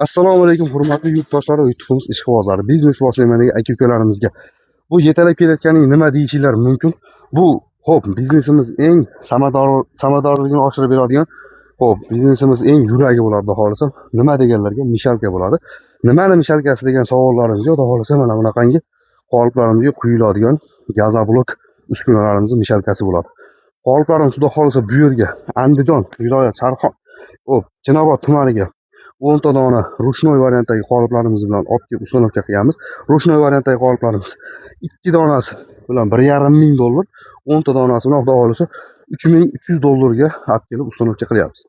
Assalomu alaykum hurmatli yurtdoshlar va yurtimiz ishqibozlari, biznes boshlaymangan aka-ukalarimizga. Bu yetalab kelayotganing nima deyishinglar mumkin. Bu xo'p, biznesimiz eng samaradorligini oshirib beradigan, xo'p, biznesimiz eng yuragi bo'ladi, xudo xolasa. Nima deganlarga mishalka bo'ladi. Nimani mishalkasi degan savollaringiz yo'q, xudo xolasa mana bunaqangi qoliplarimizga quyiladigan gazoblok uskunalarimiz mishalkasi bo'ladi. Qoliplarimiz xudo xolasa bu yerga Andijon viloyat Sharqon, xo'p, Chinobod tumaniga 10 ta dona rushnoy variantdagi qoliplarimiz bilan olib kelib ustanovka qilamiz. Rushnoy variantdagi qoliplarimiz 2 donasi bilan 1,5 ming dollar, 10 ta donasi bilan xudo xolasa 3300 dollarga olib kelib ustanovka qilyapmiz.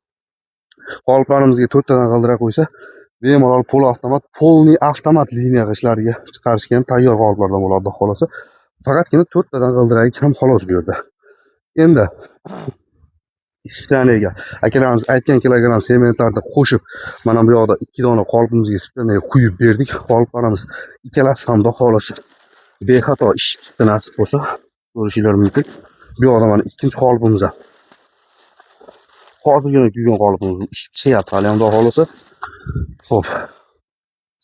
Qoliplarimizga 4 tadan g'ildirak qo'ysa, bemalol polniy avtomat liniya ishlariga chiqarishga ham tayyor qoliplardan bo'ladi, xudo xolasa. Faqatgina 4 tadan g'ildiragi kam xolos bu yerda. Endi ispitaniyaga akalarimiz aytgan kilogramm sementlarni qo'shib mana bu yoqda 2 dona qolipimizga ispitaniyaga quyib berdik. Qoliplarimiz ikkalasi ham xudo xolasa bexato ish chiqdi, nasib bo'lsa ko'rishinglar mumkin. Bu yoqda mana ikkinchi qolipimiz ham hozirgina kuygan qolipimiz ish pishyapti hali ham, xudo xolasa. Xo'p,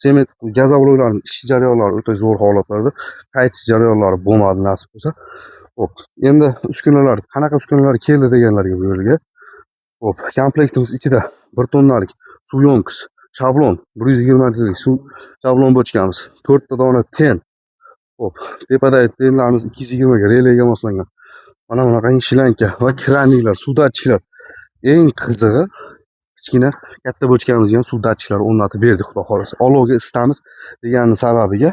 sement gazobloklarning ish jarayonlari o'ta zo'r holatlarda, qaytish jarayonlari bo'lmadi, nasib bo'lsa. Xo'p, endi uskunalar, qanaqa uskunalar keldi deganlarga bu yerga. Xo'p, komplektimiz ichida 1 tonnalik suv yomkis, shablon 120 litr suv shablon bochkamiz, 4 ta dona ten. Xo'p, tepadagi tenlarimiz 220 ga relayga moslangan. Mana bunaqangi shlanka va kranliklar, suv datchiklar. Eng qizig'i kichkina katta bochkamizga ham suv datchiklari o'rnatib berdik, xudo xolasa. Olovga isitamiz degan sababiga.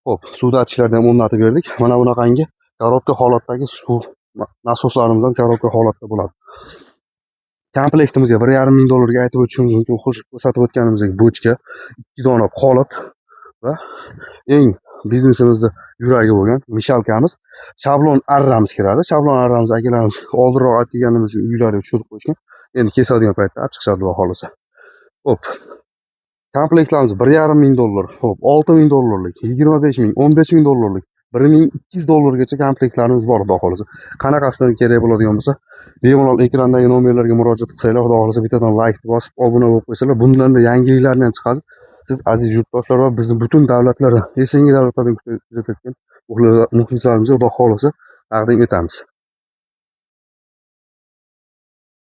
Xo'p, suv datchiklarni ham o'rnatib berdik. Mana bunaqangi korobka holatdagi suv nasoslarimiz ham korobka holatda bo'ladi. Komplektimizga 1,5 ming dollarga aytib o'tishimiz mumkin. Ko'rsatib o'tganimizdek bochka, 2 dona qolip va eng biznesimizning yuragi bo'lgan mishalkamiz, shablon arramiz kiradi. Shablon arramiz akalarimiz oldinroq aytganimiz uchun uylariga tushirib qo'yishgan. Endi kesadigan paytda olib chiqishadi, xudo xolasa. Xo'p, komplektlarimiz 1,5 ming dollar, xo'p, 6 ming dollarlik, 25 ming, 15 ming dollarlik, 1200 dollargacha komplektlarimiz bor, xudo xolasa. Qanaqasidan kerak bo'ladigan bo'lsa, bemalol ekrandagi nomerlarga murojaat qilsanglar, xudo xolasa bittadan like bosib, obuna bo'lib qo'ysalar, bundan-da yangiliklarni ham chiqadi. Siz aziz yurtdoshlar va bizni butun davlatlardan, esengi davlatlardan kuzatayotgan muxlislarimizga xudo xolasa taqdim etamiz.